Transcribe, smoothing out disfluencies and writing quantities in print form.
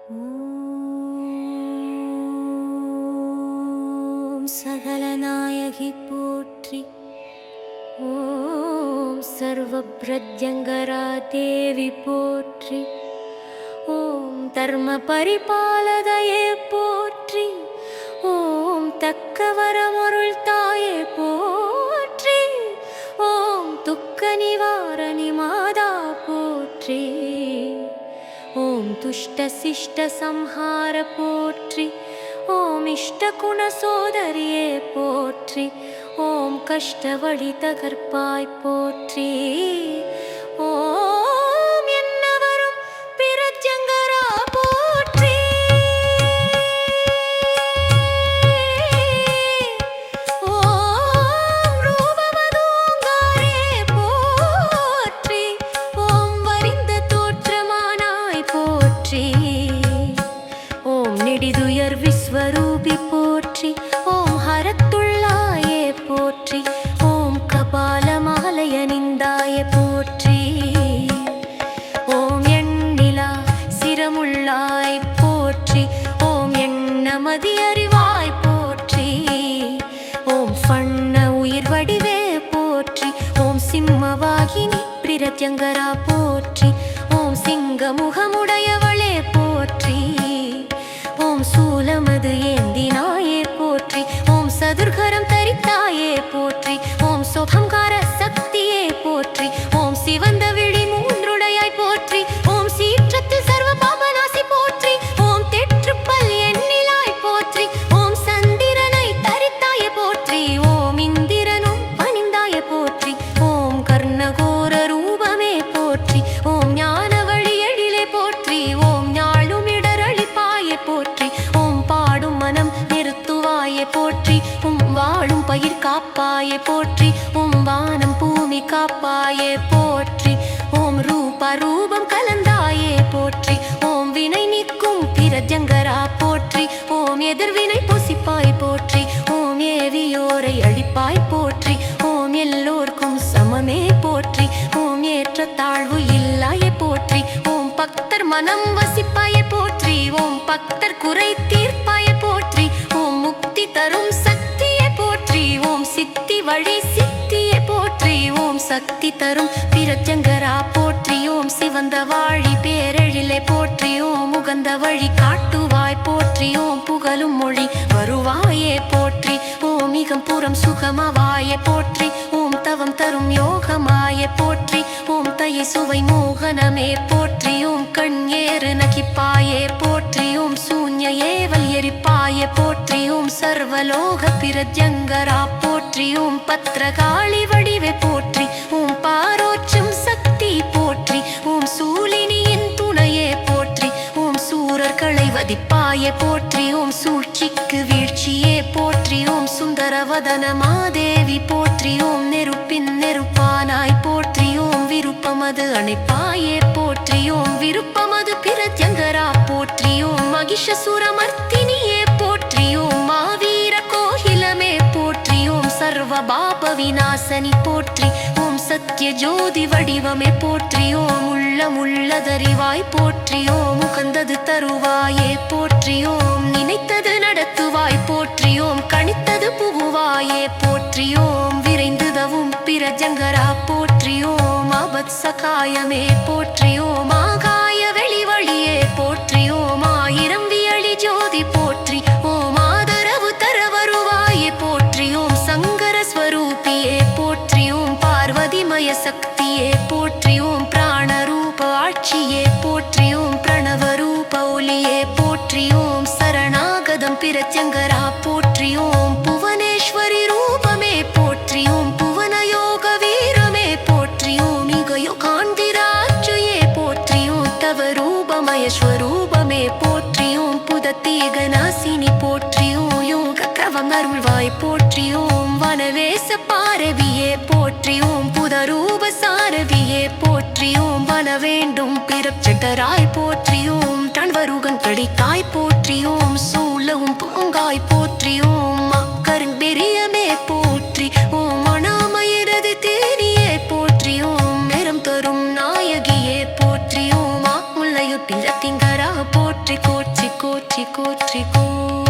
ஓம் சகலநாயகி போற்றி. ஓம் சர்வ பிரத்யங்கரா தேவி போற்றி. ஓம் தர்ம பரிபாலதையே போற்றி. ஓம் தக்கவரமருள் தாயே போற்றி. ஓம் துக்க நிவாரணி மாதா போற்றி. ஓம் துஷ்ட சிஷ்ட சம்ஹார போற்றி. ஓம் இஷ்டகுண சோதரியே போற்றி. ஓம் கஷ்டவழி தகர்ப்பாய் போற்றி. ஓம் என்னவரும் பிரத்யங்கரா போற்றி. ஓம் ரூபமதோங்காரே போற்றி. ஓம் வரிந்த தோற்றமானாய் போற்றி. ஓம் நெடிதுயர் விஸ்வரூபி போற்றி. ஓம் ஹரத்துள்ளாயே போற்றி. ஓம் கபாலமாலயனிந்தாய போற்றி. ஓம் எண்ணிலா சிரமுள்ளாய் போற்றி. ஓம் எண்ணமதி அறிவாய் போற்றி. ஓம் ஃபண்ண உயிர் வடிவே போற்றி. ஓம் சிம்மவாகினி பிரத்யங்கரா போற்றி. ஓம் சிங்க முகமுடையவளே போற்றி. ஓம் சூலமது ஏந்தினாயே போற்றி. ஓம் சதுர்கரம் தரித்தாயே போற்றி. ஓம் சோபங்கார சக்தியே போற்றி. ஓம் சிவந்த விழி மூன்றுடையாய் போற்றி. ஓம் சீற்றத்தில் சர்வ பாபநாசி போற்றி. ஓம் தெற்றுப்பல் எண்ணிலாய் போற்றி. ஓம் சந்திரனை தரித்தாயே போற்றி. ஓம் இந்திரனும் பணிந்தாயே போற்றி. ஓம் கர்ணகோர ரூபமே போற்றி. ஓம் ஞான வழி எழிலே போற்றி. ஓம் ஞாழும் இடரளிப்பாயே போற்றி. ஓம் பாடும் மனம் நிறுத்துவாயே போற்றி. ஓம் வாழும் பயிர் காப்பாயே போற்றி. ஓம் வானம் பூமி காப்பாயே போற்றி. ஓம் ரூப ரூபம் கலந்தாயே போற்றி. ஓம் வினை நீக்கும் பிரத்யங்கரா போற்றி. ஓம் எதிர்வினை பொசிப்பாய் போற்றி. ஓம் ஏவியோரை அழிப்பாய் போற்றி. ஓம் எல்லோர்க்கும் சமமே போற்றி. ஓம் ஏற்ற தாழ்வு இல்லாயே போற்றி. ஓம் பக்தர் மனம் வசிப்பாயே போற்றி. ஓம் பக்தர் குறை தீர்ப்பாயே போற்றி. ஓம் முக்தி தரும் சக்தியே போற்றி. ஓம் சித்தி வழி சித்தியே போற்றி. ஓம் சக்தி தரும் பிரத்யங்கரா போற்றி. ஓம் சிவந்த வாழி பேரெழிலே போற்றி. ஓம் உகந்த வழி காட்டுவாய் போற்றி. ஓம் புகழும் மொழி வருவாயே போற்றி. ஓம் மிகம்புறம் சுகமவாயே போற்றி. ஓம் தவம் தரும் யோகமாயே போற்றி. ஓம் தயை சுவை மோகனமே போற்றி. ஓம் கண் ஏறு நகிப்பாயே போற்றி. ஓம் சூன்ய ஏவல் எரிப்பாயே போற்றி. ஓம் சர்வலோக பிரத்யங்கரா போற்றி. ஓம் பத்ரகாளி வடிவே போற்றி. ஓம் பாரோட்சம் சக்தி போற்றி. ஓம் சூலினியின் துணையே போற்றி. ஓம் சூரர்களை வதிப்பாயே போற்றி. ஓம் சூழ்ச்சிக்கு வீழ்ச்சியே போற்றி. ஓம் சுந்தரவதன மாதேவி போற்றி. ஓம் நெருப்பின் நெருப்பானாய் போற்றி. ஓம் விருப்பமது அணைப்பாயே போற்றி. ஓம் விருப்பமது பிரத்யங்கரா போற்றி. ஓம் மகிஷசுரமர்த்தினியே போற்றி. ஓம் மாவீர கோகிலமே போற்றி. ஓம் சர்வ பாப விநாசனி போற்றி. ஓம் சத்ய ஜோதி வடிவமே போற்றி. ஓம் உள்ளமுள்ளதறிவாய் போற்றி. ஓம் உகந்தது தருவாயே போற்றி. ஓம் நினைத்தது நடத்துவாய் போற்றி. ஓம் கணித்தது புகுவாயே போற்றி. ஓம் விரைந்துதவும் பிரத்யங்கரா போற்றி. ஓம் ஆபத் சகாயமே போற்றி. ஓம் ஆகாய வெளிவழியே போற்றி. ஓம் ஆயிரம் வியளி ஜோதி போற்றி. ஓம் ஆதரவு தர வருவாயே போற்றி. ஓம் சங்கர ஸ்வரூபியே போற்றி. ஓம் பார்வதிமய சக்தியே போற்றி. ஓம் பிராணரூப ஆட்சியே போற்றி. ஓம் பிரணவ ரூப ஒளியே போற்றி. ஓம் சரணாகதம் பிரத்யங்கரா போற்றி. ஓம் புவனேஸ்வரி ரூபமே போற்றி. ஓம் புவனயோக வீரமே போற்றி. ஓம் இகயோ காண்திராட்சையே போற்றி. ஓம் தவ ரூபமய ஸ்வரூபமே போற்றி. ஓம் புதத்தீக நாசினி போற்றி. ஓம் யோக கவம் அருள்வாய் போற்றி. ஓம் வனவேச பாரவியே போற்றி. ஓம் புதரூப சாரவியே போற்றி. ஓம் வன வேண்டும் பிறச்சட்டராய் போற்றி. ஓம் தன்வருகன் கடித்தாய் போற்றி. ஓம் சூலவும் பூங்காய் போற்றி. ஓம் மக்கரின் பெரியமே போற்றி. ஓம் மணாமயிரது தேனியே போற்றி. ஓம் நிறம் தரும் நாயகியே போற்றி. ஓம் முல்லையு பிரத்யங்கரா போற்றி கோற்றி கோற்றி கோற்றி கோ